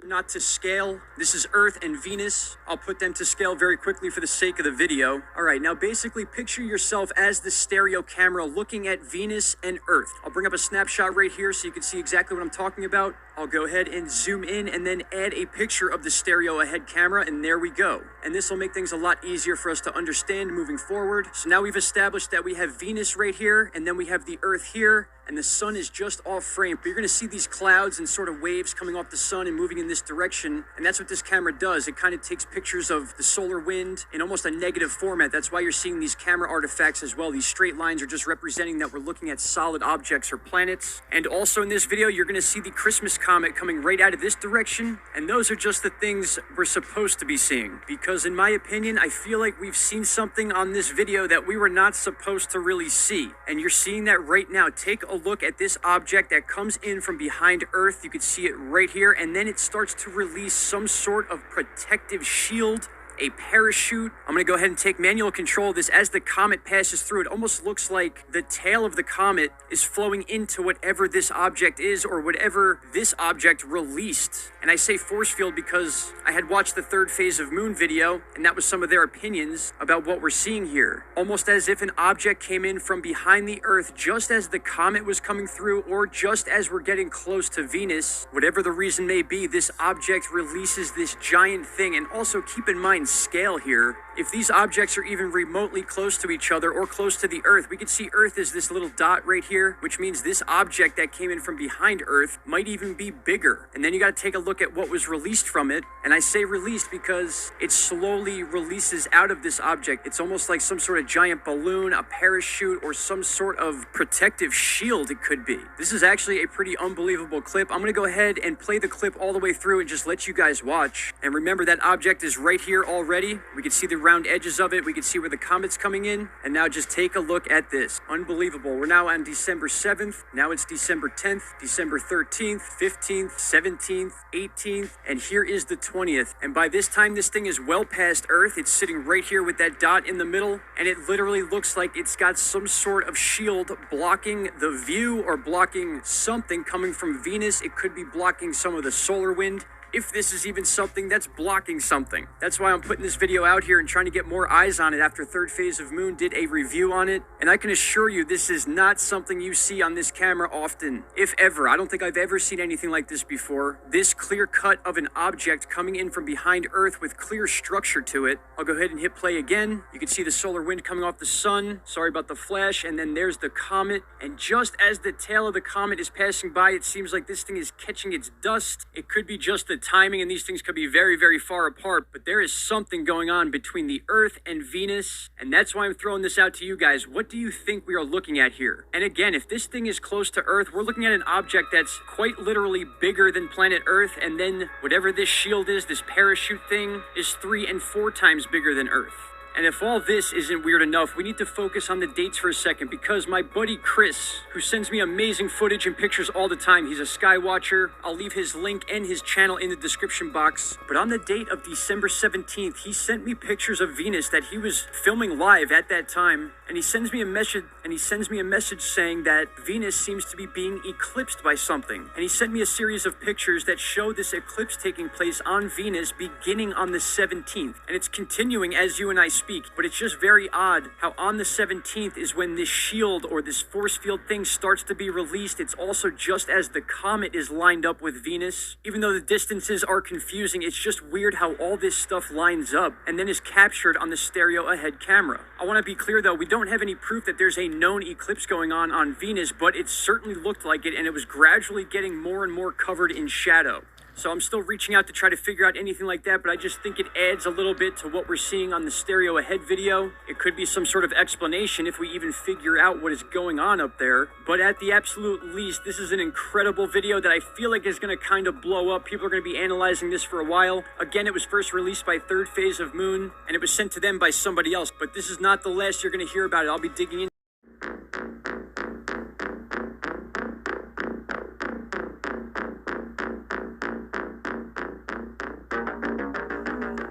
Not to scale. This is Earth and Venus. I'll put them to scale very quickly for the sake of the video. All right, now basically picture yourself as the stereo camera looking at Venus and Earth. I'll bring up a snapshot right here so you can see exactly what I'm talking about. I'll go ahead and zoom in and then add a picture of the stereo ahead camera, and there we go. And this will make things a lot easier for us to understand moving forward. So now we've established that we have Venus right here, and then we have the Earth here, and the sun is just off frame. But you're gonna see these clouds and sort of waves coming off the sun and moving in this direction, and that's what this camera does. It kind of takes pictures of the solar wind in almost a negative format. That's why you're seeing these camera artifacts as well. These straight lines are just representing that we're looking at solid objects or planets. And also in this video, you're gonna see the Christmas comet coming right out of this direction, and those are just the things we're supposed to be seeing. Because in my opinion, I feel like we've seen something on this video that we were not supposed to really see. And you're seeing that right now. Take a look at this object that comes in from behind Earth. You can see it right here, and then it starts to release some sort of protective shield, a parachute. I'm going to go ahead and take manual control of this. As the comet passes through, it almost looks like the tail of the comet is flowing into whatever this object is, or whatever this object released. And I say force field because I had watched the third phase of Moon video, and that was some of their opinions about what we're seeing here. Almost as if an object came in from behind the Earth just as the comet was coming through, or just as we're getting close to Venus. Whatever the reason may be, this object releases this giant thing. And also keep in mind, scale here. If these objects are even remotely close to each other or close to the Earth, we could see Earth as this little dot right here, which means this object that came in from behind Earth might even be bigger. And then you got to take a look at what was released from it. And I say released because it slowly releases out of this object. It's almost like some sort of giant balloon, a parachute, or some sort of protective shield it could be. This is actually a pretty unbelievable clip. I'm going to go ahead and play the clip all the way through and just let you guys watch. And remember, that object is right here already. We can see the round edges of it. We can see where the comet's coming in. And now just take a look at this. Unbelievable. We're now on December 7th. Now it's December 10th, December 13th, 15th, 17th, 18th, and here is the 20th. And by this time, this thing is well past Earth. It's sitting right here with that dot in the middle, and it literally looks like it's got some sort of shield blocking the view, or blocking something coming from Venus. It could be blocking some of the solar wind, if this is even something that's blocking something. That's why I'm putting this video out here and trying to get more eyes on it after third phase of Moon did a review on it. And I can assure you, this is not something you see on this camera often, if ever. I don't think I've ever seen anything like this before. This clear cut of an object coming in from behind Earth with clear structure to it. I'll go ahead and hit play again. You can see the solar wind coming off the sun. Sorry about the flash. And then there's the comet. And just as the tail of the comet is passing by, it seems like this thing is catching its dust. It could be just the timing, and these things could be very, very far apart, but there is something going on between the Earth and Venus, and that's why I'm throwing this out to you guys. What do you think we are looking at here? And again, if this thing is close to Earth, we're looking at an object that's quite literally bigger than planet Earth, and then whatever this shield is, this parachute thing, is 3 and 4 times bigger than Earth. And if all this isn't weird enough, we need to focus on the dates for a second, because my buddy Chris, who sends me amazing footage and pictures all the time, he's a sky watcher. I'll leave his link and his channel in the description box. But on the date of December 17th, he sent me pictures of Venus that he was filming live at that time. And he sends me a message saying that Venus seems to be being eclipsed by something. And he sent me a series of pictures that show this eclipse taking place on Venus beginning on the 17th. And it's continuing as you and I speak, but it's just very odd how on the 17th is when this shield or this force field thing starts to be released. It's also just as the comet is lined up with Venus. Even though the distances are confusing, it's just weird how all this stuff lines up and then is captured on the stereo ahead camera. I want to be clear though, we don't have any proof that there's a known eclipse going on Venus, but it certainly looked like it, and it was gradually getting more and more covered in shadow. So I'm still reaching out to try to figure out anything like that, but I just think it adds a little bit to what we're seeing on the stereo ahead video. It could be some sort of explanation if we even figure out what is going on up there. But at the absolute least, this is an incredible video that I feel like is going to kind of blow up. People are going to be analyzing this for a while. Again, it was first released by third phase of Moon, and it was sent to them by somebody else. But this is not the last you're going to hear about it. I'll be digging in.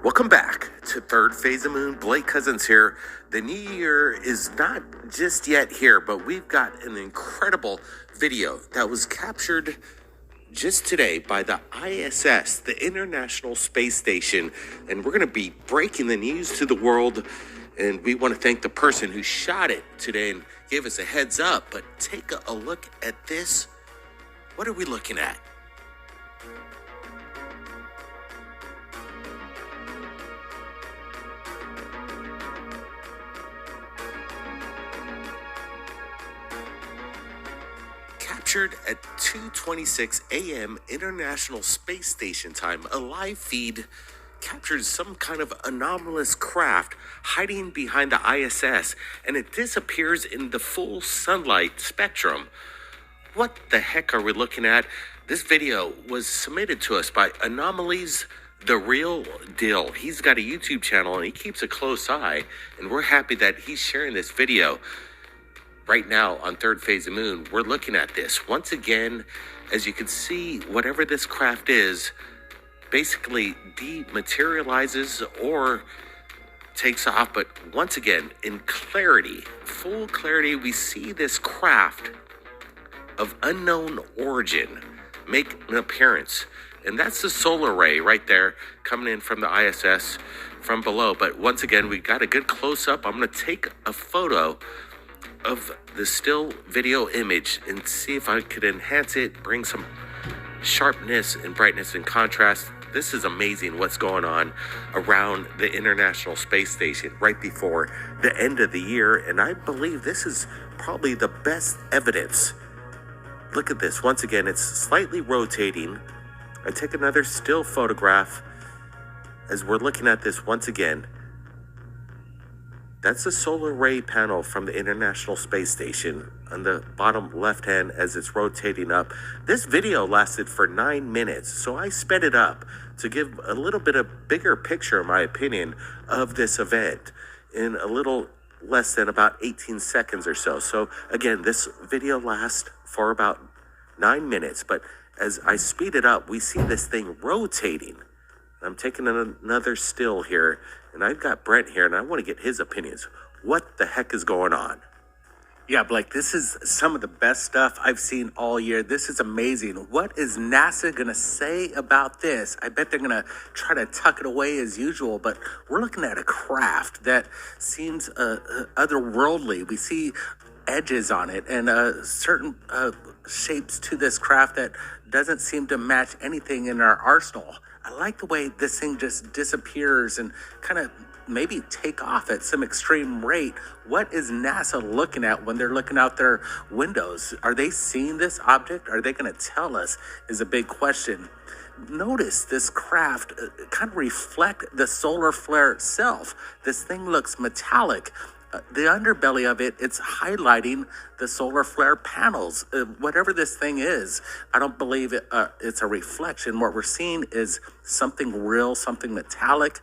Welcome back to Third Phase of Moon. Blake Cousins here. The new year is not just yet here, but we've got an incredible video that was captured just today by the ISS, the International Space Station, and we're going to be breaking the news to the world. And we want to thank the person who shot it today and gave us a heads up. But take a look at this. What are we looking at? Captured at 2:26 a.m. International Space Station time, a live feed captures some kind of anomalous craft hiding behind the ISS, and it disappears in the full sunlight spectrum. What the heck are we looking at? This video was submitted to us by Anomalies The Real Deal. He's got a YouTube channel and he keeps a close eye, and we're happy that he's sharing this video. Right now on Third Phase of Moon, we're looking at this. Once again, as you can see, whatever this craft is, basically dematerializes or takes off. But once again, in clarity, full clarity, we see this craft of unknown origin make an appearance. And that's the solar ray right there coming in from the ISS from below. But once again, we got a good close-up. I'm going to take a photo of the still video image and see if I could enhance it, bring some sharpness and brightness and contrast. This is amazing what's going on around the International Space Station right before the end of the year, and I believe this is probably the best evidence. Look at this. Once again, it's slightly rotating. I take another still photograph as we're looking at this once again. That's a solar ray panel from the International Space Station on the bottom left hand as it's rotating up. This video lasted for 9 minutes, so I sped it up to give a little bit of bigger picture, in my opinion, of this event in a little less than about 18 seconds or so. So again, this video lasts for about 9 minutes, but as I speed it up, we see this thing rotating. I'm taking another still here, and I've got Brent here, and I want to get his opinions. What the heck is going on? Yeah, Blake, this is some of the best stuff I've seen all year. This is amazing. What is NASA going to say about this? I bet they're going to try to tuck it away as usual, but we're looking at a craft that seems otherworldly. We see edges on it and certain shapes to this craft that doesn't seem to match anything in our arsenal. I like the way this thing just disappears and kind of maybe take off at some extreme rate. What is NASA looking at when they're looking out their windows? Are they seeing this object? Are they going to tell us is a big question. Notice this craft kind of reflect the solar flare itself. This thing looks metallic. The underbelly of it, it's highlighting the solar flare panels. Whatever this thing is, I don't believe it's a reflection. What we're seeing is something real, something metallic,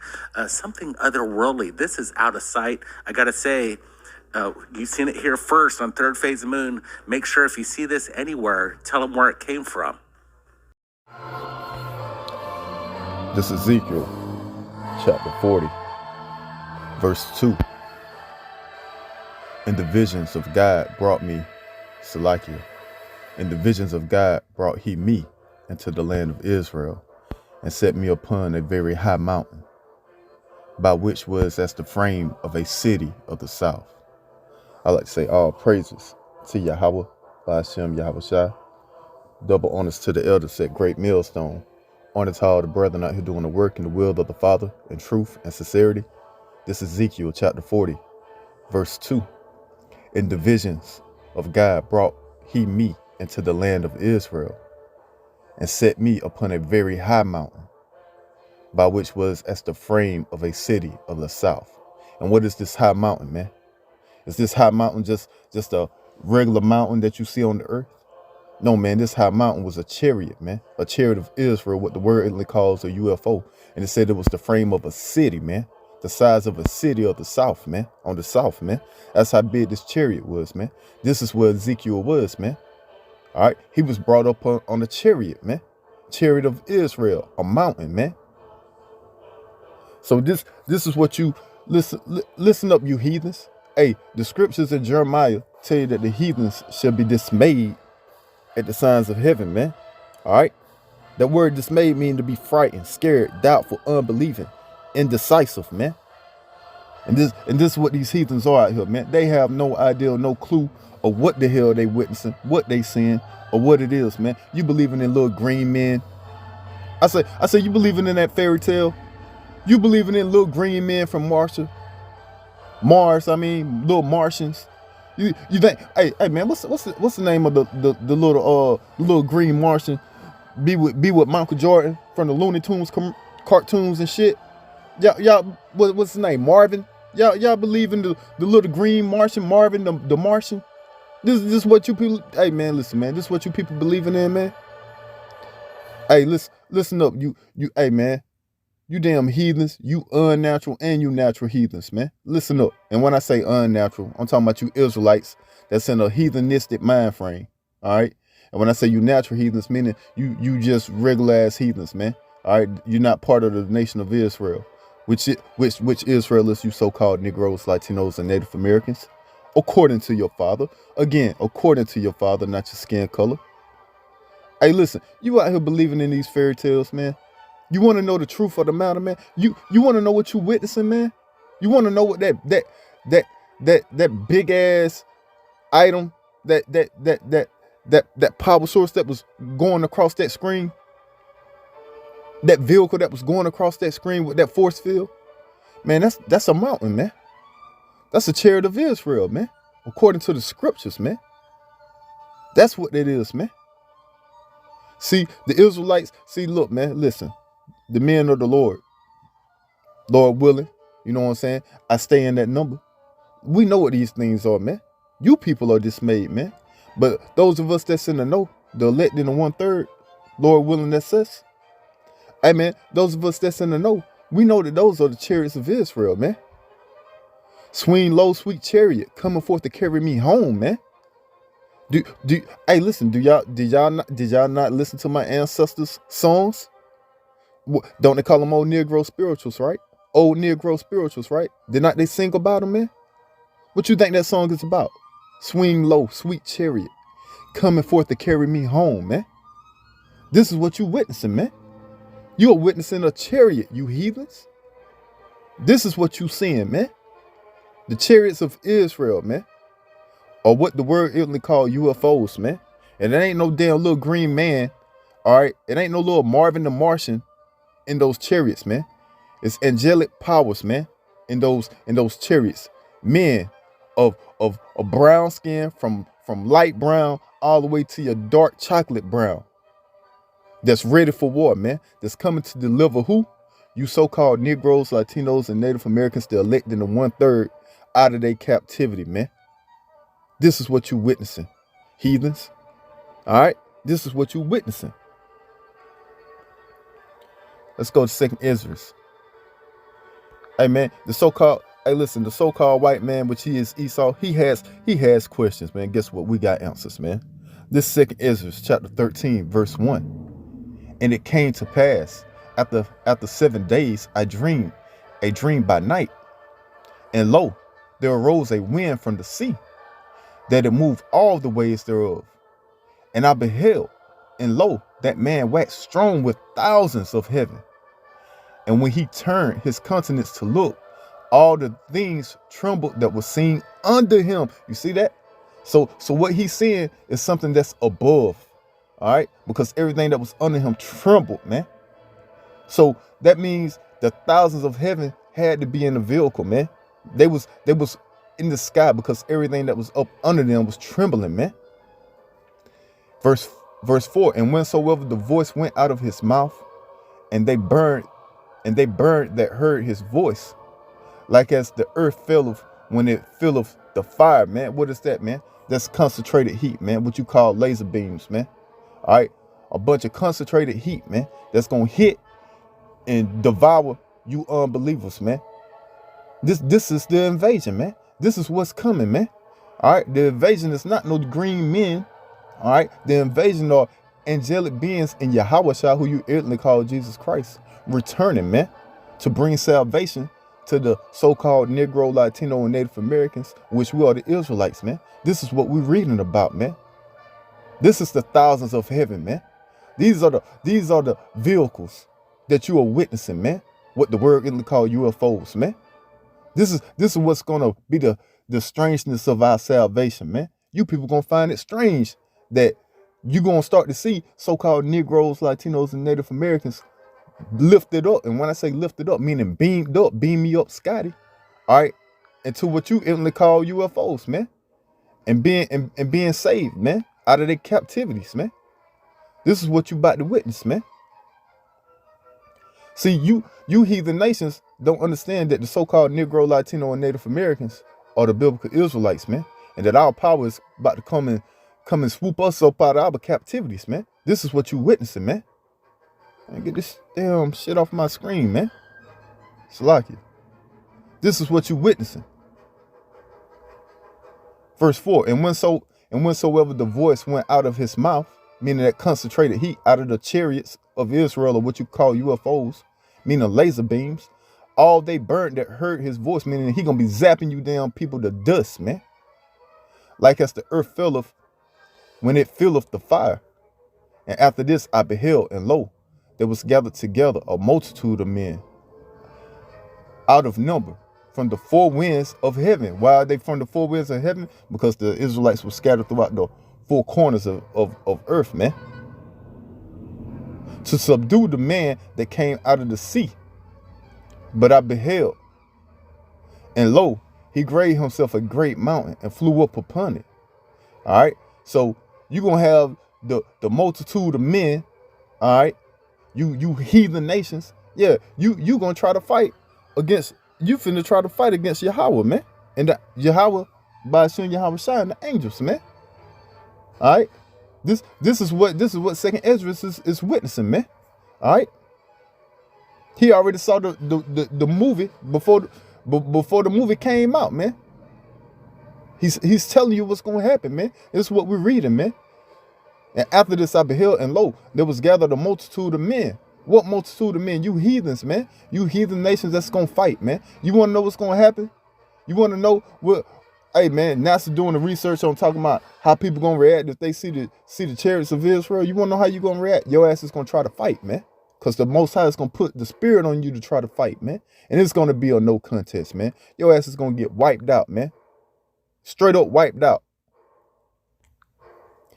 something otherworldly. This is out of sight. I got to say, you've seen it here first on Third Phase of Moon. Make sure if you see this anywhere, tell them where it came from. This is Ezekiel, chapter 40, verse 2. And the visions of God brought me, Salakia, and the visions of God brought he me into the land of Israel, and set me upon a very high mountain, by which was as the frame of a city of the south. I like to say all praises to Yahweh, Hashem, Yahweh Shai. Double honors to the elders at Great Millstone. Honor to all the brethren out here doing the work in the will of the Father in truth and sincerity. This is Ezekiel chapter 40, verse 2. In the visions of God brought he me into the land of Israel, and set me upon a very high mountain, by which was as the frame of a city of the south. And what is this high mountain, man? Is this high mountain just a regular mountain that you see on the earth? No, man, this high mountain was a chariot, man. A chariot of Israel, what the word Italy calls a UFO. And it said it was the frame of a city, man. The size of a city of the south, man. On the south, man. That's how big this chariot was, man. This is where Ezekiel was, man. All right. He was brought up on a chariot, man. Chariot of Israel, a mountain, man. So this is what you listen up, you heathens. Hey, the scriptures in Jeremiah tell you that the heathens shall be dismayed at the signs of heaven, man. All right. That word dismayed means to be frightened, scared, doubtful, unbelieving, indecisive, man. And this is what these heathens are out here, man. They have no idea, no clue of what the hell they witnessing, what they seeing, or what it is, man. You believing in little green men. I say you believing in that fairy tale? You believing in little green men from Mars, little Martians. You think, hey man, what's the name of the little green Martian? Be with Michael Jordan from the Looney Tunes cartoons and shit. Y'all, what's his name? Marvin. Y'all believe in the little green Martian, Marvin the Martian? This is what you people. Hey man, listen man. This is what you people believing in, man. Hey, listen up. Hey man. You damn heathens, you unnatural and you natural heathens, man. Listen up. And when I say unnatural, I'm talking about you Israelites that's in a heathenistic mind frame. All right. And when I say you natural heathens, meaning you just regular ass heathens, man. All right. You're not part of the nation of Israel, which Israel is you so-called Negroes, Latinos, and Native Americans, according to your father. Again, according to your father, not your skin color. Hey, listen, you out here believing in these fairy tales, man. You want to know the truth of the matter, man? You want to know what you witnessing, man? You want to know what that big ass item, that power source that was going across that screen, that vehicle that was going across that screen with that force field, man? That's a mountain, man. That's a chariot of Israel, man. According to the scriptures, man. That's what it is, man. See, the Israelites. See, look, man. Listen. The men of the Lord willing, you know what I'm saying? I stay in that number. We know what these things are, man. You people are dismayed, man. But those of us that's in the know, the elect in the 1/3, Lord willing, that's us. Hey, man, those of us that's in the know, we know that those are the chariots of Israel, man. Swing low, sweet chariot, coming forth to carry me home, man. Hey, listen, did y'all not listen to my ancestors' songs? Don't they call them old Negro spirituals, right? Old Negro spirituals, right? Did not they sing about them, man? What you think that song is about? Swing low, sweet chariot, coming forth to carry me home, man. This is what you witnessing, man. You are witnessing a chariot, you heathens. This is what you seeing, man. The chariots of Israel, man. Or what the word Italy call UFOs, man. And it ain't no damn little green man, all right? It ain't no little Marvin the Martian in those chariots, man. It's angelic powers, man, in those chariots. Men of a brown skin, from light brown all the way to your dark chocolate brown. That's ready for war, man. That's coming to deliver who? You so-called Negroes, Latinos, and Native Americans, the elect in the 1/3 out of their captivity, man. This is what you witnessing, heathens. All right? This is what you witnessing. Let's go to 2nd Ezra. Hey man, the so-called white man, which he is Esau, he has questions, man. Guess what? We got answers, man. This 2nd Ezra, chapter 13, verse 1. And it came to pass after 7 days, I dreamed a dream by night, and lo, there arose a wind from the sea, that it moved all the ways thereof. And I beheld, and lo, that man waxed strong with thousands of heaven. And when he turned his countenance to look, all the things trembled that was seen under him. You see that? So what he's seeing is something that's above. All right? Because everything that was under him trembled, man. So that means the thousands of heaven had to be in the vehicle, man. They was in the sky because everything that was up under them was trembling, man. Verse 4, and whensoever the voice went out of his mouth, and they burned that heard his voice, like as the earth filleth when it filleth the fire, man. What is that, man? That's concentrated heat, man. What you call laser beams, man. All right, a bunch of concentrated heat, man. That's gonna hit and devour you unbelievers, man. This is the invasion, man. This is what's coming, man. All right, the invasion is not no green men. All right, the invasion are angelic beings in Yahweh Shah, who you ignorantly call Jesus Christ, returning, man, to bring salvation to the so-called Negro, Latino, and Native Americans, which we are the Israelites, man. This is what we're reading about, man. This is the thousands of heaven, man. These are the vehicles that you are witnessing, man. What the word in call UFOs, man. This is what's gonna be the strangeness of our salvation, man. You people gonna find it strange that you gonna start to see so-called Negroes, Latinos, and Native Americans lifted up. And when I say lifted up, meaning beamed up, beam me up, Scotty, all right, into what you instantly call UFOs, man. And being saved, man, out of their captivities, man. This is what you about to witness, man. See, you heathen nations don't understand that the so-called Negro, Latino, and Native Americans are the biblical Israelites, man. And that our power is about to come and swoop us up out of our captivities, man. This is what you witnessing, man. Man, get this damn shit off my screen, man. Salakia. This is what you witnessing. Verse 4, and whensoever the voice went out of his mouth, meaning that concentrated heat out of the chariots of Israel, or what you call UFOs, meaning laser beams, all they burnt that heard his voice, meaning he gonna be zapping you down people to dust, man. Like as the earth filleth when it filleth the fire. And after this I beheld, and lo, there was gathered together a multitude of men out of number from the four winds of heaven. Why are they from the four winds of heaven? Because the Israelites were scattered throughout the four corners of earth, man. To subdue the man that came out of the sea. But I beheld, and lo, he graved himself a great mountain and flew up upon it. All right. So you're going to have the multitude of men. All right. You heathen nations. Yeah. You going to try to fight against, you finna try to fight against Yahweh, man. And the Yahweh, by Hashem Yahweh Shai and the angels, man. All right. This is what Second Ezra is witnessing, man. All right. He already saw the movie before the movie came out, man. He's telling you what's gonna happen, man. This is what we're reading, man. And after this I beheld, and lo, there was gathered a multitude of men. What multitude of men? You heathens, man. You heathen nations that's gonna fight, man. You wanna know what's gonna happen? You wanna know what? Hey, man, NASA doing the research on talking about how people gonna react if they see the chariots of Israel. You wanna know how you gonna react? Your ass is gonna try to fight, man. Because the Most High is going to put the spirit on you to try to fight, man. And it's going to be a no contest, man. Your ass is going to get wiped out, man. Straight up wiped out.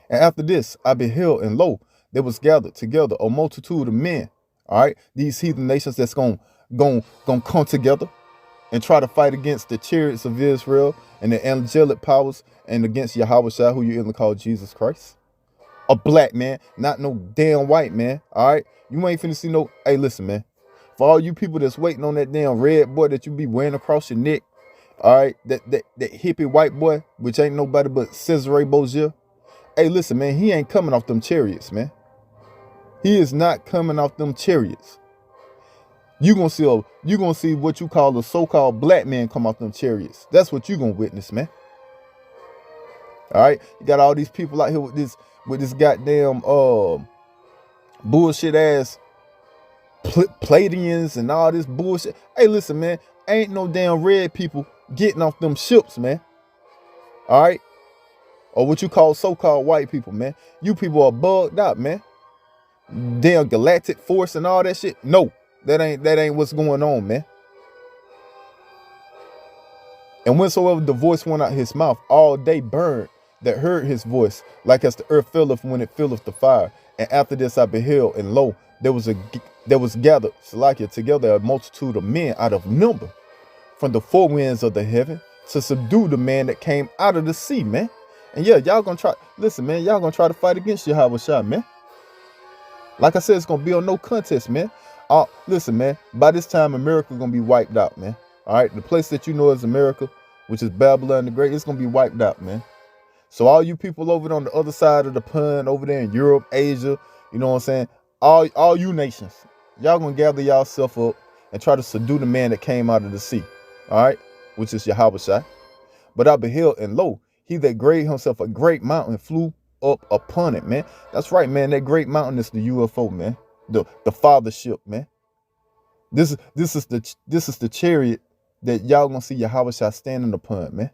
And after this, I beheld, and lo, there was gathered together a multitude of men. All right. These heathen nations that's going to come together and try to fight against the chariots of Israel and the angelic powers and against Yahweh Shai, who you even call Jesus Christ. A black man, not no damn white man. All right. You ain't finna see no. Hey, listen, man. For all you people that's waiting on that damn red boy that you be wearing across your neck, all right, that hippie white boy, which ain't nobody but Cesare Bozier. Hey, listen, man, he ain't coming off them chariots, man. He is not coming off them chariots. You gonna see what you call a so-called black man come off them chariots. That's what you gonna witness, man. All right, you got all these people out here with this goddamn bullshit ass Palladians and all this bullshit. Hey, listen, man, ain't no damn red people getting off them ships, man. All right, or what you call so-called white people, man. You people are bugged out, man. Damn galactic force and all that shit. No, that ain't what's going on, man. And whensoever the voice went out his mouth, all day burned that heard his voice, like as the earth filleth when it filleth the fire. And after this I beheld, and lo, there was gathered, Salakia, together a multitude of men out of number from the four winds of the heaven to subdue the man that came out of the sea, man. And yeah, y'all gonna try, listen, man, y'all gonna try to fight against Yahweh Shai, man. Like I said, it's gonna be on no contest, man. Listen, man, by this time America gonna be wiped out, man. All right, the place that you know is America, which is Babylon the Great, it's gonna be wiped out, man. So all you people over on the other side of the pond, over there in Europe, Asia, you know what I'm saying? All you nations, y'all gonna gather yourself up and try to subdue the man that came out of the sea. All right, which is Yahweh Shai. But I beheld, and lo, he that graved himself a great mountain flew up upon it, man. That's right, man. That great mountain is the UFO, man. The fathership, man. This is the chariot that y'all gonna see Yahweh Shai standing upon, man.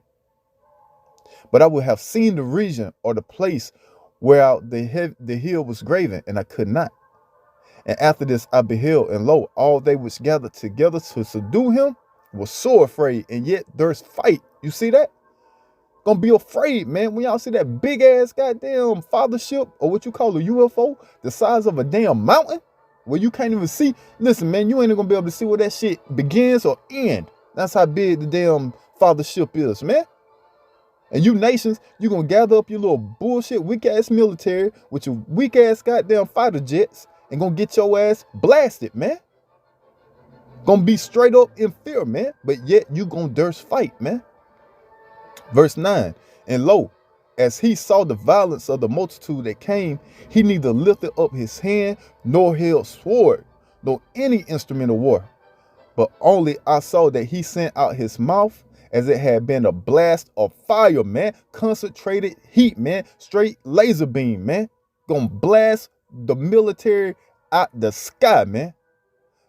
But I would have seen the region or the place whereout the hill was graven, and I could not. And after this I beheld, and lo, all they which gathered together to subdue him was sore afraid, and yet durst fight. You see that? Gonna be afraid, man. When y'all see that big ass goddamn fathership, or what you call a UFO, the size of a damn mountain, where you can't even see. Listen, man, you ain't gonna be able to see where that shit begins or end. That's how big the damn fathership is, man. And you nations, you gonna gather up your little bullshit weak ass military with your weak ass goddamn fighter jets and gonna get your ass blasted, man. Gonna be straight up in fear, man. But yet you gonna durst fight, man. Verse 9, and lo, as he saw the violence of the multitude that came, he neither lifted up his hand, nor held sword, nor any instrument of war. But only I saw that he sent out his mouth as it had been a blast of fire, man. Concentrated heat, man. Straight laser beam, man. Gonna blast the military out the sky, man.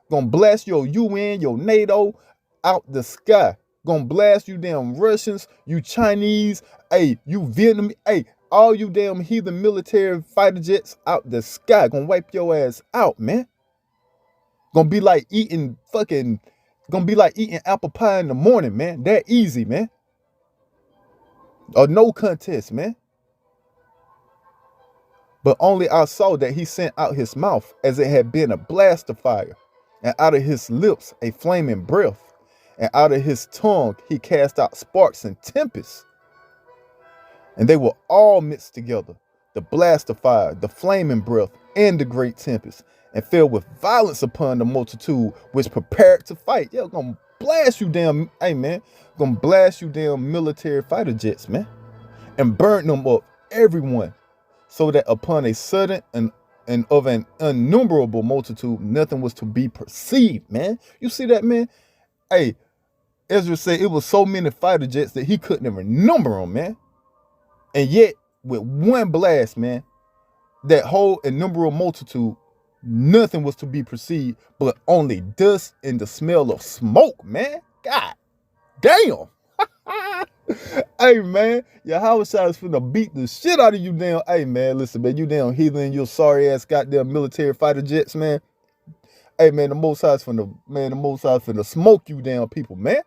Gonna blast your UN, your NATO out the sky. Gonna blast you damn Russians, you Chinese, hey, you Vietnamese, hey, all you damn heathen military fighter jets out the sky. Gonna wipe your ass out, man. Gonna be like eating apple pie in the morning, man. That easy, man. Or no contest, man. But only I saw that he sent out his mouth as it had been a blast of fire, and out of his lips a flaming breath, and out of his tongue he cast out sparks and tempests. And they were all mixed together, the blast of fire, the flaming breath, and the great tempest, and fell with violence upon the multitude which prepared to fight. Yeah, gonna blast you damn, hey man, gonna blast you damn military fighter jets, man, and burn them up, everyone, so that upon a sudden and of an innumerable multitude, nothing was to be perceived, man. You see that, man? Hey, Ezra said it was so many fighter jets that he couldn't even number them, man. And yet, with one blast, man, that whole innumerable multitude, nothing was to be perceived but only dust and the smell of smoke, man. God damn. Hey, man, Yahweh Shai is finna beat the shit out of you damn. Hey, man, listen, man, you damn heathen, you sorry ass goddamn military fighter jets, man. Hey, man, the Most High is finna smoke you damn people, man.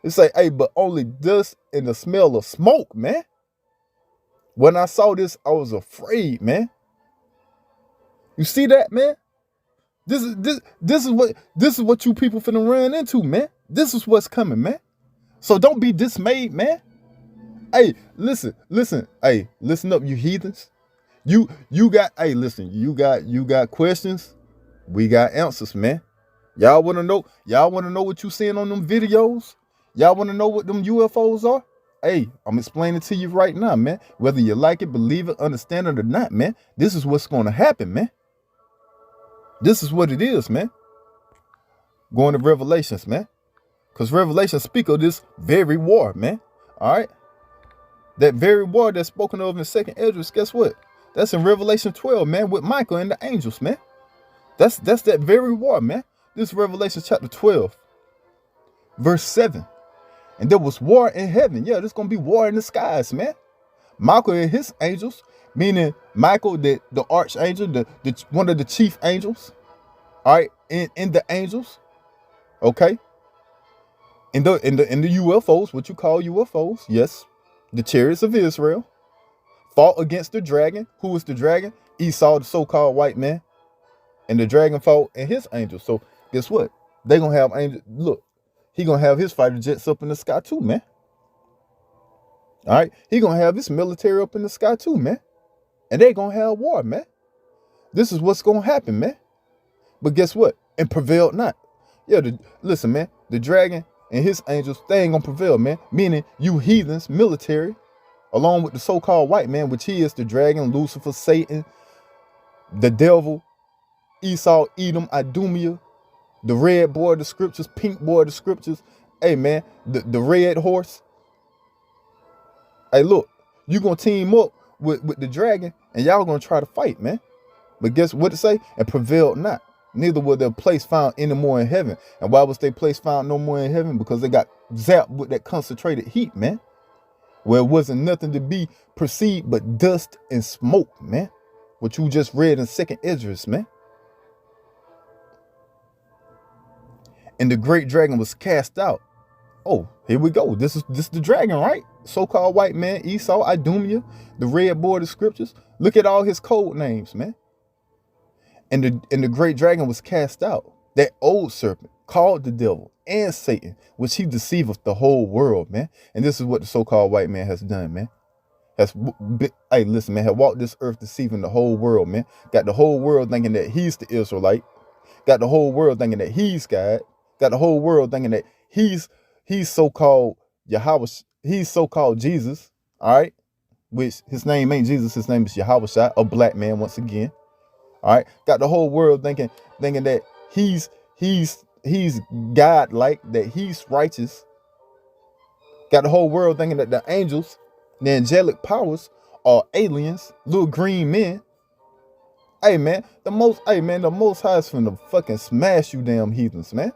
It's like, hey, but only dust and the smell of smoke, man. When I saw this, I was afraid, man. You see that, man? This is what you people finna run into, man. This is what's coming, man. So don't be dismayed, man. Hey, listen. Hey, listen up, you heathens. You got questions. We got answers, man. Y'all wanna know what you seeing on them videos? Y'all wanna know what them UFOs are? Hey, I'm explaining to you right now, man. Whether you like it, believe it, understand it or not, man. This is what's gonna happen, man. This is what it is, man. Going to Revelations, man. Because Revelation speak of this very war, man. All right? That very war that's spoken of in 2nd Esdras, guess what? That's in Revelation 12, man, with Michael and the angels, man. That's that very war, man. This is Revelation chapter 12, verse 7. And there was war in heaven. Yeah, there's going to be war in the skies, man. Michael and his angels, meaning Michael, the archangel, the one of the chief angels, all right, in the angels, okay? In the UFOs, what you call UFOs, yes, the chariots of Israel, fought against the dragon. Who was the dragon? Esau, the so-called white man. And the dragon fought and his angels. So guess what? They gonna have angels. Look, he gonna have his fighter jets up in the sky too, man. All right, he gonna have his military up in the sky too, man. And they gonna have war, man. This is what's gonna happen, man. But guess what? And prevailed not. Yeah, listen, man. The dragon and his angels, they ain't gonna prevail, man. Meaning you heathens, military, along with the so-called white man, which he is the dragon, Lucifer, Satan, the devil, Esau, Edom, Idumea, the red boy of the scriptures, pink boy of the scriptures. Hey, man, the red horse. Hey, look, you gonna team up with the dragon and y'all gonna try to fight, man. But guess what it say? And prevailed not. Neither will their place found any more in heaven. And why was their place found no more in heaven? Because they got zapped with that concentrated heat, man. where it wasn't nothing to be perceived but dust and smoke, man. What you just read in 2nd Esdras, man. And the great dragon was cast out. Oh, here we go. This is the dragon, right? So-called white man, Esau, Idumea, the red boy of the scriptures. Look at all his code names, man. And the great dragon was cast out. That old serpent, called the devil and Satan, which he deceiveth the whole world, man. And this is what the so-called white man has done, man. Hey, listen, man, have walked this earth deceiving the whole world, man. Got the whole world thinking that he's the Israelite. Got the whole world thinking that he's God. Got the whole world thinking that he's so-called Yahweh. He's so-called Jesus, all right? Which his name ain't Jesus. His name is Yahweh, a black man once again. All right, got the whole world thinking that he's God-like, that he's righteous. Got the whole world thinking that the angels, the angelic powers, are aliens, little green men. Hey man, the most high is finna fucking smash you damn heathens, man.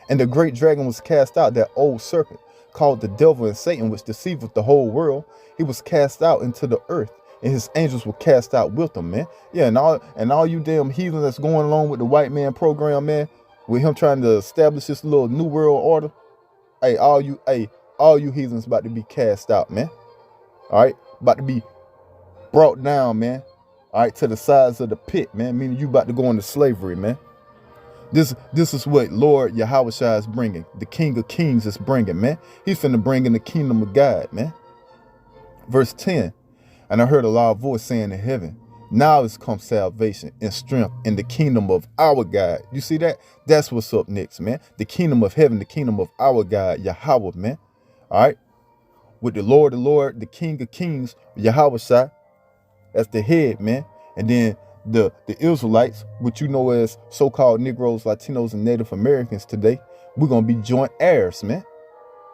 And the great dragon was cast out, that old serpent, called the devil and Satan, which deceiveth the whole world. He was cast out into the earth, and his angels were cast out with him, man. Yeah, and all you damn heathens that's going along with the white man program, man, with him trying to establish this little new world order. Hey, all you heathens about to be cast out, man. All right, about to be brought down, man. All right, to the sides of the pit, man. Meaning you about to go into slavery, man. This is what Lord Yahweh is bringing. The King of Kings is bringing, man. He's finna bring in the kingdom of God, man. Verse 10. And I heard a loud voice saying in heaven, now is come salvation and strength in the kingdom of our God. You see that? That's what's up next, man. The kingdom of heaven, the kingdom of our God, Yahweh, man. All right. With the Lord, the King of Kings, Yahweh Shai, as the head, man. And then the Israelites, which you know as so-called Negroes, Latinos, and Native Americans today, we're going to be joint heirs, man.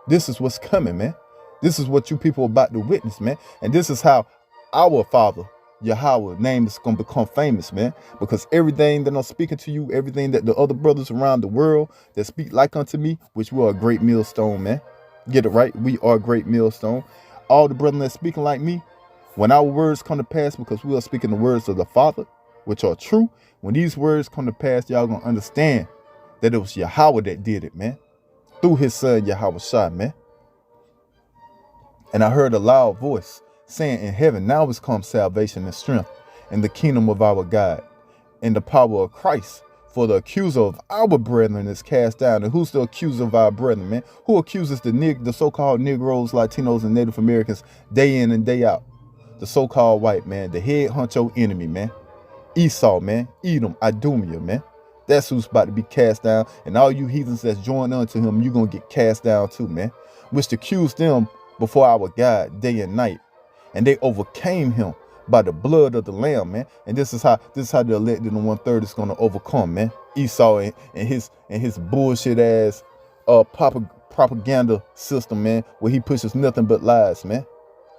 This is what's coming, man. This is what you people are about to witness, man. And this is how our Father, Yahweh, name is going to become famous, man. Because everything that I'm speaking to you, everything that the other brothers around the world that speak like unto me, which we are a great millstone, man. Get it right? We are a great millstone. All the brethren that speaking like me, when our words come to pass, because we are speaking the words of the Father, which are true, when these words come to pass, y'all gonna understand that it was Yahweh that did it, man. Through his son, Yahweh Shai, man. And I heard a loud voice saying in heaven, now is come salvation and strength in the kingdom of our God, in the power of Christ. For the accuser of our brethren is cast down. And who's the accuser of our brethren, man? Who accuses the so-called Negroes, Latinos, and Native Americans day in and day out? The so-called white man, the head honcho enemy, man. Esau, man. Edom, Idumea, man. That's who's about to be cast down. And all you heathens that's joined unto him, you're going to get cast down too, man. Which accused them before our God day and night. And they overcame him by the blood of the Lamb, man. And this is how the elected in 1/3 is going to overcome, man. Esau and his bullshit ass propaganda system, man, where he pushes nothing but lies, man.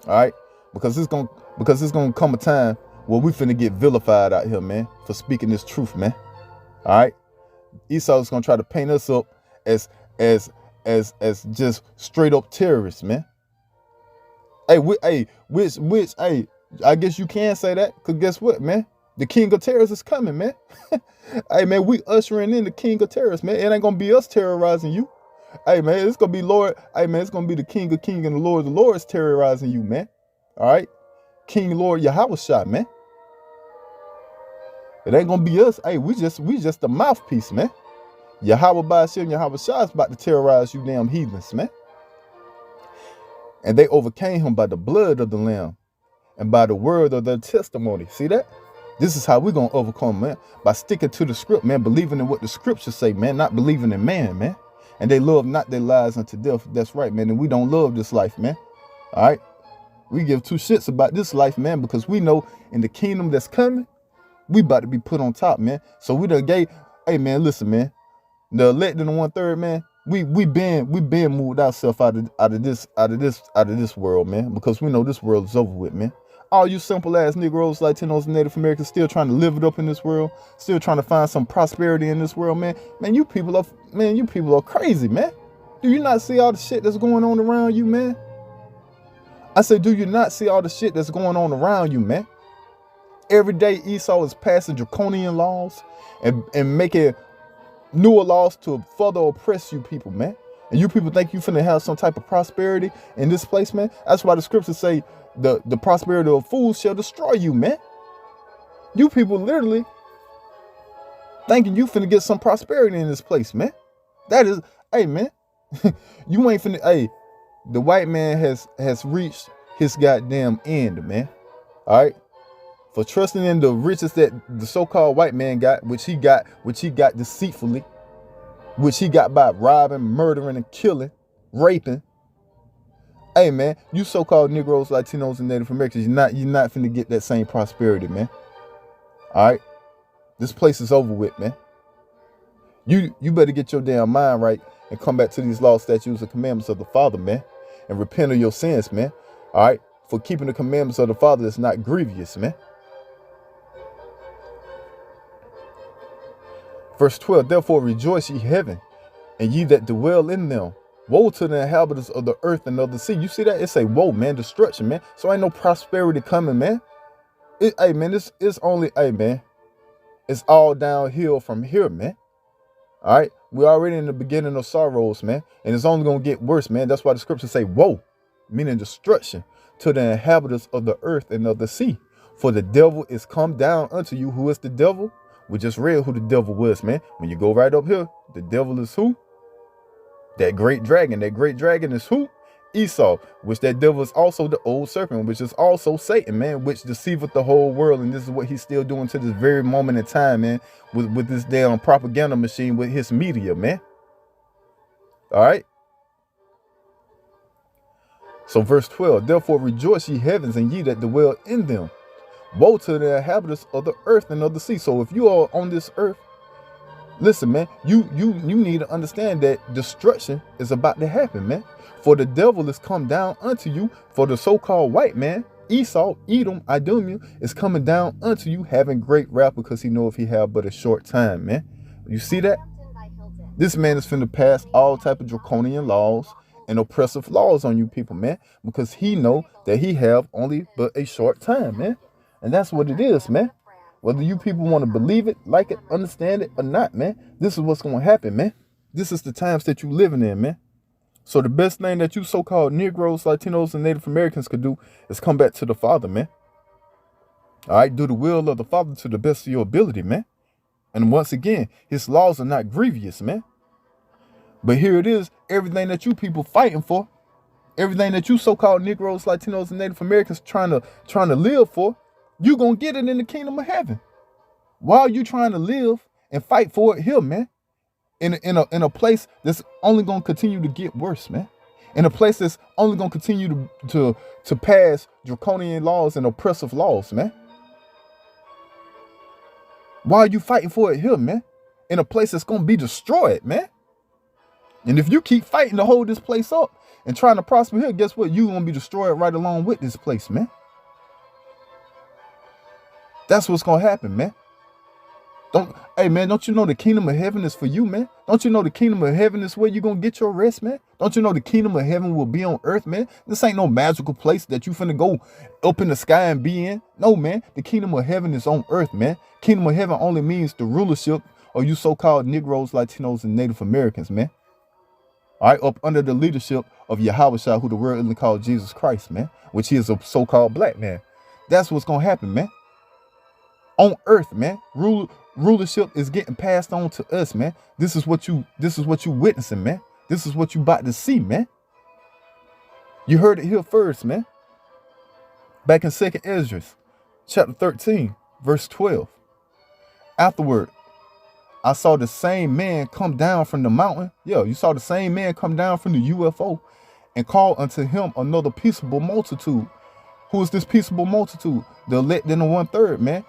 All right, because it's gonna come a time where we finna get vilified out here, man, for speaking this truth, man. All right, Esau's gonna try to paint us up as just straight up terrorists, man. Hey, I guess you can say that, because guess what, man? The king of terrorists is coming, man. Hey, man, we ushering in the king of terrorists, man. It ain't gonna be us terrorizing you. Hey, man, it's gonna be Lord. Hey, man, it's gonna be the king of kings and the Lord of the Lords terrorizing you, man. All right? King Lord Yahweh Shai, man. It ain't gonna be us. Hey, we just the mouthpiece, man. Yahweh Ba'ashem and Yahweh Shai is about to terrorize you damn heathens, man. And they overcame him by the blood of the Lamb and by the word of their testimony. See that? This is how we're going to overcome, man. By sticking to the script, man. Believing in what the scriptures say, man. Not believing in man, man. And they love not their lives unto death. That's right, man. And we don't love this life, man. All right? We give two shits about this life, man, because we know in the kingdom that's coming, we about to be put on top, man. So we done gave, hey, man, listen, man. The elected in the 1/3, man. We been moved ourselves out of this world, man, because we know this world is over with, man. All you simple ass Negroes, Latinos, and Native Americans still trying to live it up in this world, still trying to find some prosperity in this world, man. Man, you people are crazy, man. Do you not see all the shit that's going on around you, man? I said, do you not see all the shit that's going on around you, man? Every day Esau is passing draconian laws and making newer laws to further oppress you people, man. And you people think you finna have some type of prosperity in this place, man? That's why the scriptures say the prosperity of fools shall destroy you, man. You people literally thinking you finna get some prosperity in this place, man. That is, hey, man, you ain't finna, hey, the white man has reached his goddamn end, man. All right? For trusting in the riches that the so-called white man got, which he got deceitfully, which he got by robbing, murdering, and killing, raping. Hey, man, you so-called Negroes, Latinos, and Native Americans, you're not finna get that same prosperity, man. All right? This place is over with, man. You better get your damn mind right and come back to these laws, statutes, and commandments of the Father, man, and repent of your sins, man. All right? For keeping the commandments of the Father that's not grievous, man. Verse 12, therefore rejoice ye heaven, and ye that dwell in them. Woe to the inhabitants of the earth and of the sea. You see that? It's a woe, man, destruction, man. So ain't no prosperity coming, man. Hey, man, it's only, hey, man, it's all downhill from here, man. All right? We're already in the beginning of sorrows, man, and it's only going to get worse, man. That's why the scriptures say woe, meaning destruction, to the inhabitants of the earth and of the sea. For the devil is come down unto you. Who is the devil? We just read who the devil was, man. When you go right up here, the devil is who? That great dragon. That great dragon is who? Esau, which that devil is also the old serpent, which is also Satan, man, which deceiveth the whole world. And this is what he's still doing to this very moment in time, man, with this damn propaganda machine with his media, man. All right. So verse 12, therefore rejoice ye heavens and ye that dwell in them. Woe to the inhabitants of the earth and of the sea. So if you are on this earth, listen, man, you need to understand that destruction is about to happen, man. For the devil is come down unto you, for the so-called white man, Esau, Edom, Idumean, is coming down unto you, having great wrath, because he know if he have but a short time, man. You see that? This man is finna pass all type of draconian laws and oppressive laws on you people, man, because he know that he have only but a short time, man. And that's what it is, man. Whether you people want to believe it, like it, understand it, or not, man, this is what's going to happen, man. This is the times that you living in, man. So the best thing that you so-called Negroes, Latinos, and Native Americans could do is come back to the Father, man. All right, do the will of the Father to the best of your ability, man. And once again, his laws are not grievous, man. But here it is, everything that you people fighting for, everything that you so-called Negroes, Latinos, and Native Americans trying to live for, you gonna get it in the kingdom of heaven. Why are you trying to live and fight for it here, man? In a place that's only gonna continue to get worse, man. In a place that's only gonna continue to pass draconian laws and oppressive laws, man. Why are you fighting for it here, man? In a place that's gonna be destroyed, man. And if you keep fighting to hold this place up and trying to prosper here, guess what? You're gonna be destroyed right along with this place, man. That's what's gonna happen, man. Hey, man, don't you know the kingdom of heaven is for you, man? Don't you know the kingdom of heaven is where you're gonna get your rest, man? Don't you know the kingdom of heaven will be on earth, man? This ain't no magical place that you finna go up in the sky and be in. No, man, the kingdom of heaven is on earth, man. Kingdom of heaven only means the rulership of you so-called Negroes, Latinos, and Native Americans, man. All right, up under the leadership of Yahushua, who the world only called Jesus Christ, man, which he is a so-called black man. That's what's gonna happen, man. On earth, man. Rulership is getting passed on to us, man. This is what you witnessing, man. This is what you about to see, man. You heard it here first, man. Back in 2nd Ezra, chapter 13, verse 12. Afterward, I saw the same man come down from the mountain. Yeah, you saw the same man come down from the UFO and call unto him another peaceable multitude. Who is this peaceable multitude? The elect in the 1/3, man.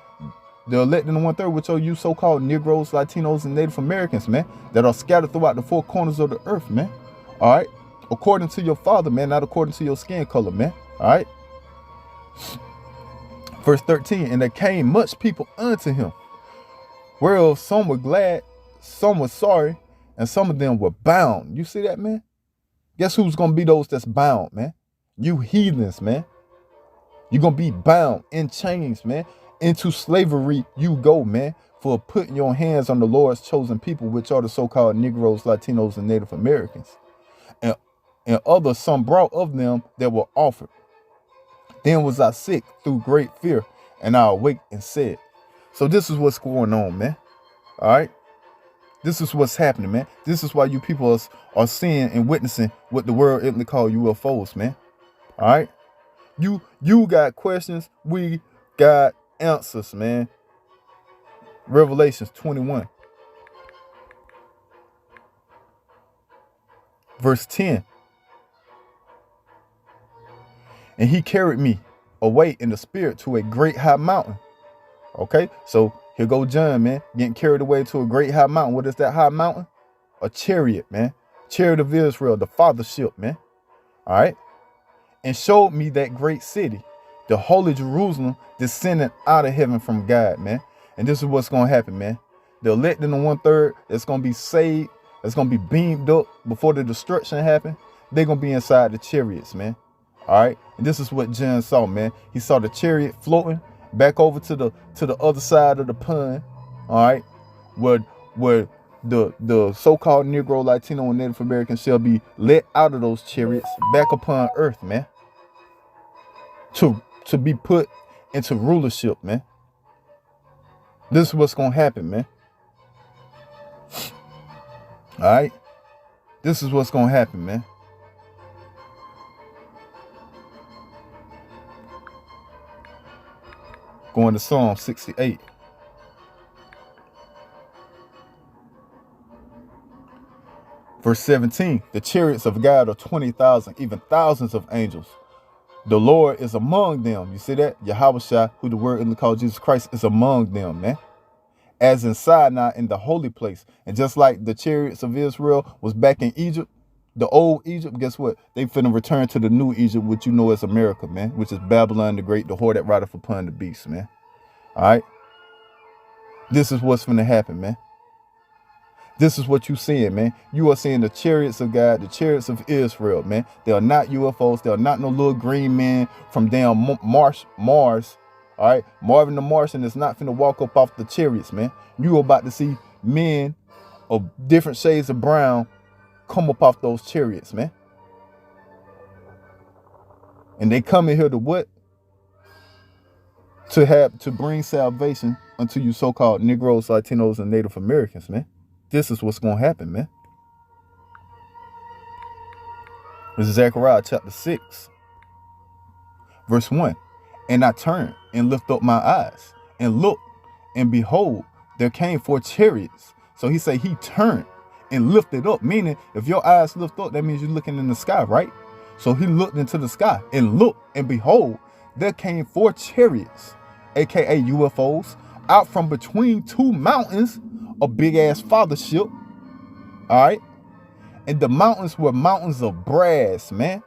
The elect in the 1/3, which are you so-called Negroes, Latinos, and Native Americans, man, that are scattered throughout the 4 corners of the earth, man. All right? According to your Father, man, not according to your skin color, man. All right? Verse 13, and there came much people unto him, whereof some were glad, some were sorry, and some of them were bound. You see that, man? Guess who's gonna be those that's bound, man? You heathens, man. You're gonna be bound in chains, man. Into slavery you go, man, for putting your hands on the Lord's chosen people, which are the so-called Negroes, Latinos, and Native Americans. And, and others, some brought of them that were offered. Then was I sick through great fear, and I awaked and said. So this is what's going on, man. All right? This is what's happening, man. This is why you people are seeing and witnessing what the world ethnically call UFOs, man. All right? You got questions, we got answers, man. Revelations 21, verse 10. And he carried me away in the spirit to a great high mountain. Okay, so here go John, man, getting carried away to a great high mountain. What is that high mountain? A chariot, man. Chariot of Israel, the fathership, man. All right. And showed me that great city, the holy Jerusalem, descending out of heaven from God, man. And this is what's going to happen, man. The elect in the 1/3 that's going to be saved, that's going to be beamed up before the destruction happen, they're going to be inside the chariots, man. All right. And this is what John saw, man. He saw the chariot floating back over to the other side of the pond, all right, where the so-called Negro, Latino, and Native Americans shall be let out of those chariots back upon earth, man. To be put into rulership, man. This is what's gonna happen, man. All right, this is what's gonna happen, man. Going to Psalm 68. Verse 17, the chariots of God are 20,000, even thousands of angels. The Lord is among them. You see that? Yahweh, who the word in the call Jesus Christ, is among them, man. As in Sinai in the holy place. And just like the chariots of Israel was back in Egypt, the old Egypt, guess what? They finna return to the new Egypt, which you know as America, man, which is Babylon the Great, the whore that rideth upon the beast, man. All right? This is what's finna happen, man. This is what you seeing, man. You are seeing the chariots of God, the chariots of Israel, man. They are not UFOs. They are not no little green man from damn Mars. All right? Marvin the Martian is not finna walk up off the chariots, man. You are about to see men of different shades of brown come up off those chariots, man. And they come in here to what? To bring salvation unto you so-called Negroes, Latinos, and Native Americans, man. This is what's going to happen, man. This is Zechariah chapter 6, verse 1. And I turned and lifted up my eyes and looked, and behold, there came 4 chariots. So he said he turned and lifted up, meaning if your eyes lift up, that means you're looking in the sky, right? So he looked into the sky and looked, and behold, there came 4 chariots, aka UFOs, out from between 2 mountains, a big ass fathership. All right. And the mountains were mountains of brass, man.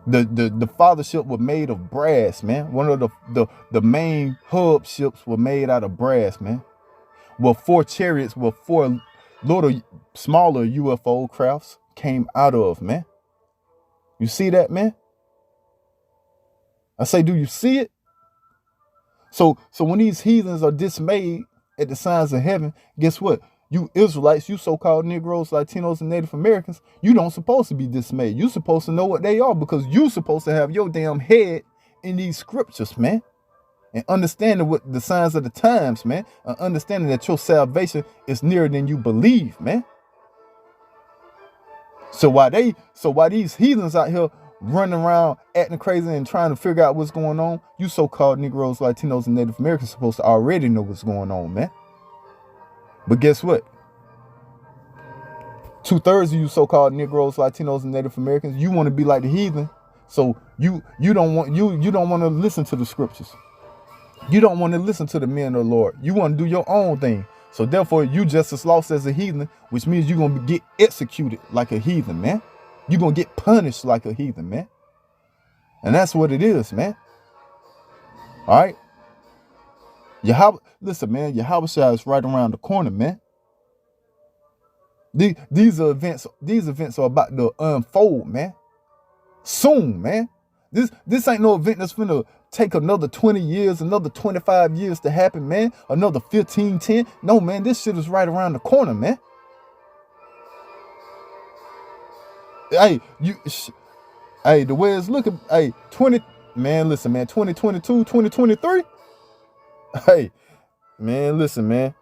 The fathership was made of brass, man. One of the main hub ships were made out of brass, man. Well, 4 chariots were 4 little smaller UFO crafts came out of, man. You see that, man? I say, do you see it? So when these heathens are dismayed at the signs of heaven, guess what? You Israelites, you so-called Negroes, Latinos, and Native Americans, you don't supposed to be dismayed. You supposed to know what they are, because you supposed to have your damn head in these scriptures, man. And understanding what the signs of the times, man. And understanding that your salvation is nearer than you believe, man. So why these heathens out here running around acting crazy and trying to figure out what's going on, you so-called Negroes, Latinos, and Native Americans supposed to already know what's going on, man. But guess what? 2/3 of you so-called Negroes, Latinos, and Native Americans, you want to be like the heathen. So you don't want to listen to the scriptures. You don't want to listen to the men of the Lord. You want to do your own thing. So therefore, you just as lost as a heathen, which means you're going to get executed like a heathen, man. You're going to get punished like a heathen, man. And that's what it is, man. All right? Listen, man, Yahweh is right around the corner, man. These events are about to unfold, man. Soon, man. This ain't no event that's finna take another 20 years, another 25 years to happen, man. Another 15, 10. No, man, this shit is right around the corner, man. Hey, hey, the way it's looking, hey, 20, man, listen, man, 2022, 2023. Hey, man, listen, man.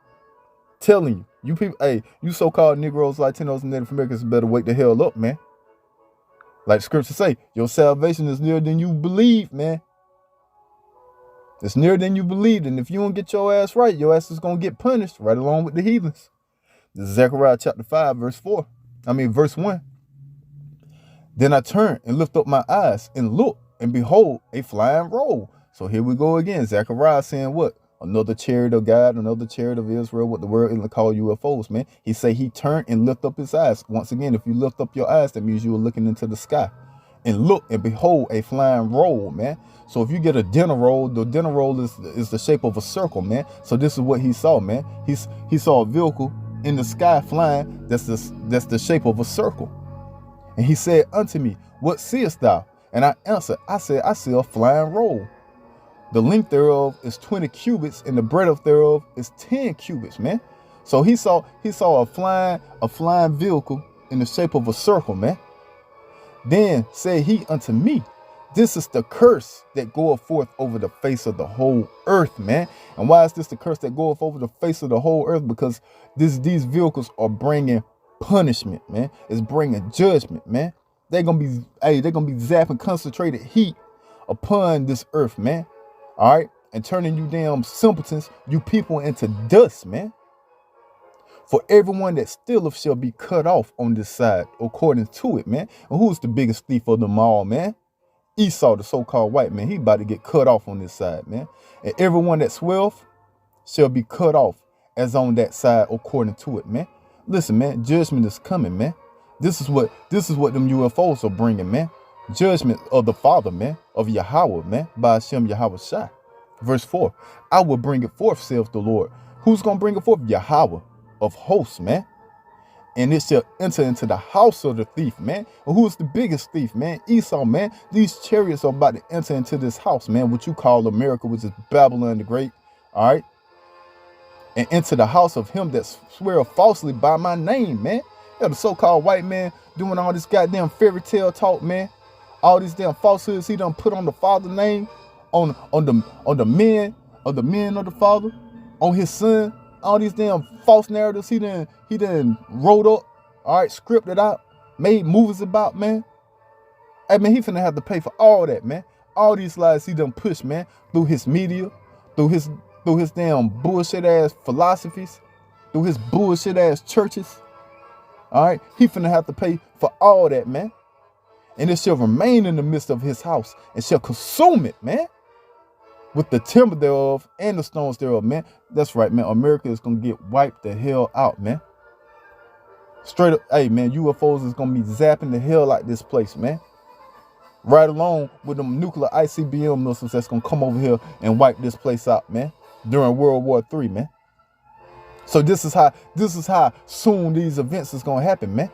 Telling you, you people, hey, you so-called Negroes, Latinos, and Native Americans better wake the hell up, man. Like the scripture say, your salvation is nearer than you believe, man. It's nearer than you believe, and if you don't get your ass right, your ass is gonna get punished right along with the heathens. This is Zechariah chapter 5, verse 1. Then I turned and lifted up my eyes and looked, and behold, a flying roll. So here we go again. Zechariah saying what? Another chariot of God, another chariot of Israel, what the world is called UFOs, man. He say he turned and lift up his eyes. Once again, if you lift up your eyes, that means you are looking into the sky. And look, and behold, a flying roll, man. So if you get a dinner roll, the dinner roll is the shape of a circle, man. So this is what he saw, man. He saw a vehicle in the sky flying that's the shape of a circle. And he said unto me, what seest thou? And I answered, I said, I see a flying roll. The length thereof is 20 cubits, and the breadth thereof is 10 cubits, man. So he saw a flying vehicle in the shape of a circle, man. Then said he unto me, this is the curse that goeth forth over the face of the whole earth, man. And why is this the curse that goeth over the face of the whole earth? Because these vehicles are bringing punishment, man. It's bringing judgment, man. They're gonna be zapping concentrated heat upon this earth, man. All right, and turning you damn simpletons, you people, into dust, man. For everyone that stealeth shall be cut off on this side, according to it, man. And who's the biggest thief of them all, man? Esau, the so-called white man. He about to get cut off on this side, man. And everyone that swelleth shall be cut off as on that side, according to it, man. Listen, man, judgment is coming, man. This is what them UFOs are bringing, man. Judgment of the Father, man, of Yahweh, man, by Hashem Yahweh Shai. Verse 4, I will bring it forth, saith the Lord. Who's going to bring it forth? Yahweh of hosts, man. And it shall enter into the house of the thief, man. And who is the biggest thief, man? Esau, man. These chariots are about to enter into this house, man, what you call America, which is Babylon the Great, all right? And into the house of him that swear falsely by my name, man. Yeah, the so-called white man doing all this goddamn fairy tale talk, man. All these damn falsehoods he done put on the Father's name, on the men of the Father, on his son. All these damn false narratives he done wrote up, all right, scripted out, made movies about, man. Hey, man, he finna have to pay for all that, man. All these lies he done pushed, man, through his media, through his damn bullshit ass philosophies, through his bullshit ass churches. All right, he finna have to pay for all that, man. And it shall remain in the midst of his house and shall consume it, man, with the timber thereof and the stones thereof, man. That's right, man. America is gonna get wiped the hell out, man. Straight up, hey, man, UFOs is gonna be zapping the hell out this place, man. Right along with them nuclear ICBM missiles that's gonna come over here and wipe this place out, man, during World War III, man. So this is how soon these events is gonna happen, man.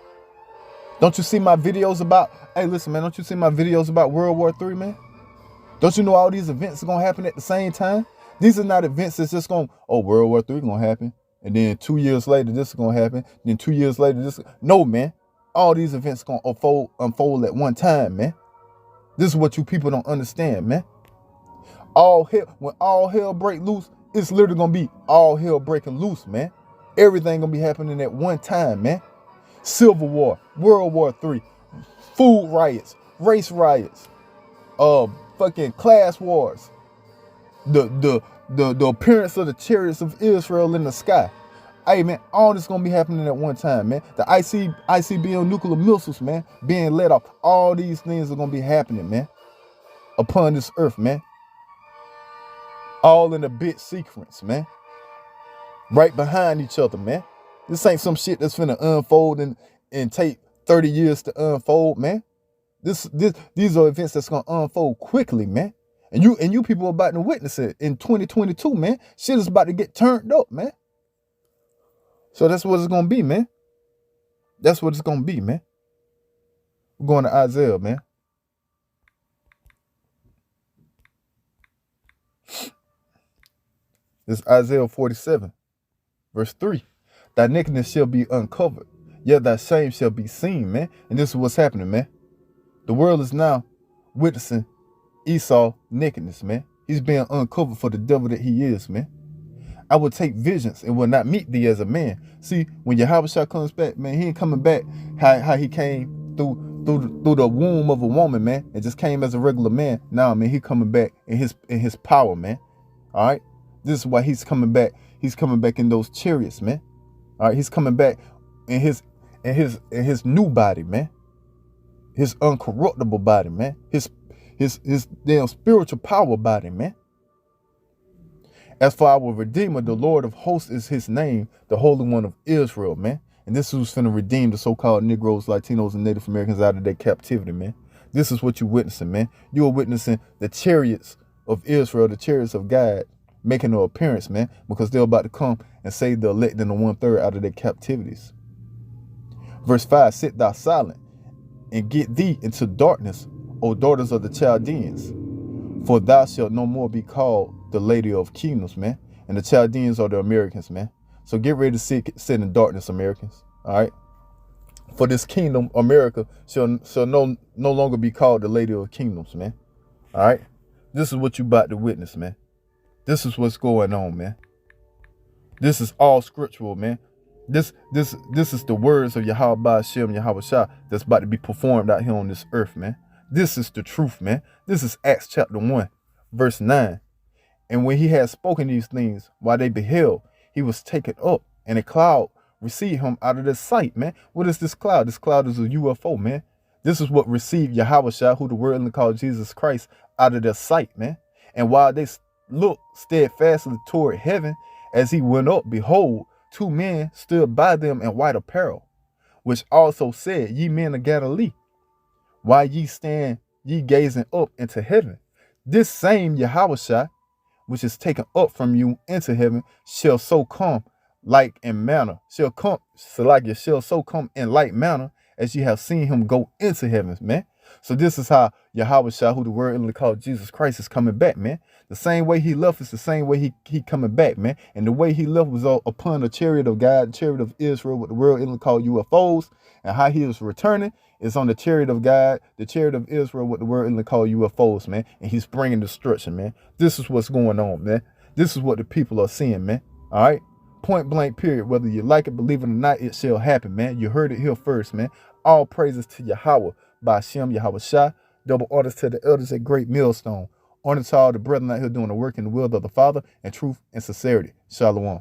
Don't you see my videos about, hey, listen, man, don't you see my videos about World War III, man? Don't you know all these events are going to happen at the same time? These are not events that's just going, oh, World War III is going to happen. And then 2 years later, this is going to happen. Then 2 years later, this. No, man. All these events are going to unfold at one time, man. This is what you people don't understand, man. When all hell break loose, it's literally going to be all hell breaking loose, man. Everything going to be happening at one time, man. Civil War, World War III, food riots, race riots, fucking class wars, the appearance of the chariots of Israel in the sky. Hey, man, all this gonna be happening at one time, man. The ICBM nuclear missiles, man, being let off. All these things are gonna be happening, man, upon this earth, man. All in a bit sequence, man. Right behind each other, man. This ain't some shit that's finna unfold and take 30 years to unfold, man. These are events that's gonna unfold quickly, man. And you people are about to witness it in 2022, man. Shit is about to get turned up, man. So that's what it's gonna be, man. That's what it's gonna be, man. We're going to Isaiah, man. This is Isaiah 47, verse 3. Thy nakedness shall be uncovered, yet thy shame shall be seen, man. And this is what's happening, man. The world is now witnessing Esau nakedness, man. He's being uncovered for the devil that he is, man. I will take visions and will not meet thee as a man. See, when Yahweh comes back, man, he ain't coming back how he came through the womb of a woman, man, and just came as a regular man. Nah, man, he coming back in his power, man. All right. This is why he's coming back. He's coming back in those chariots, man. All right. He's coming back in his new body, man. His uncorruptible body, man. His damn spiritual power body, man. As for our Redeemer, the Lord of hosts is his name, the Holy One of Israel, man. And this is who's finna redeem the so-called Negroes, Latinos, and Native Americans out of their captivity, man. This is what you're witnessing, man. You are witnessing the chariots of Israel, the chariots of God, making an appearance, man, because they're about to come and save the elect and the 1/3 out of their captivities. Verse 5, sit thou silent and get thee into darkness, O daughters of the Chaldeans. For thou shalt no more be called the lady of kingdoms, man. And the Chaldeans are the Americans, man. So get ready to sit in darkness, Americans. All right. For this kingdom, America shall no longer be called the lady of kingdoms, man. All right. This is what you about to witness, man. This is what's going on, man. This is all scriptural, man. This is the words of Yahweh Hashem, Yahweh Shah, that's about to be performed out here on this earth, man. This is the truth, man. This is Acts chapter 1, verse 9. And when he had spoken these things, while they beheld, he was taken up, and a cloud received him out of their sight, man. What is this cloud? This cloud is a UFO, man. This is what received Yahweh Shah, who the world called Jesus Christ, out of their sight, man. And while they looked steadfastly toward heaven, as he went up, behold, 2 men stood by them in white apparel, which also said, Ye men of Galilee, why ye stand ye gazing up into heaven? This same Yahweh, which is taken up from you into heaven, shall so come like in manner, shall so come in like manner as ye have seen him go into heaven, man. So this is how Yahweh, who the word called Jesus Christ, is coming back, man. The same way he left is the same way he coming back, man. And the way he left was upon the chariot of God, the chariot of Israel, what the world called UFOs, and how he was returning is on the chariot of God, the chariot of Israel, what the world called UFOs, man. And he's bringing destruction, man. This is what's going on, man. This is what the people are seeing, man. All right. Point blank, period. Whether you like it, believe it or not, it shall happen, man. You heard it here first, man. All praises to Yahweh by Shem, Yahweh Shah. Double orders to the elders at Great Millstone. Honor to all the brethren out here doing the work in the will of the Father and truth and sincerity. Shalom.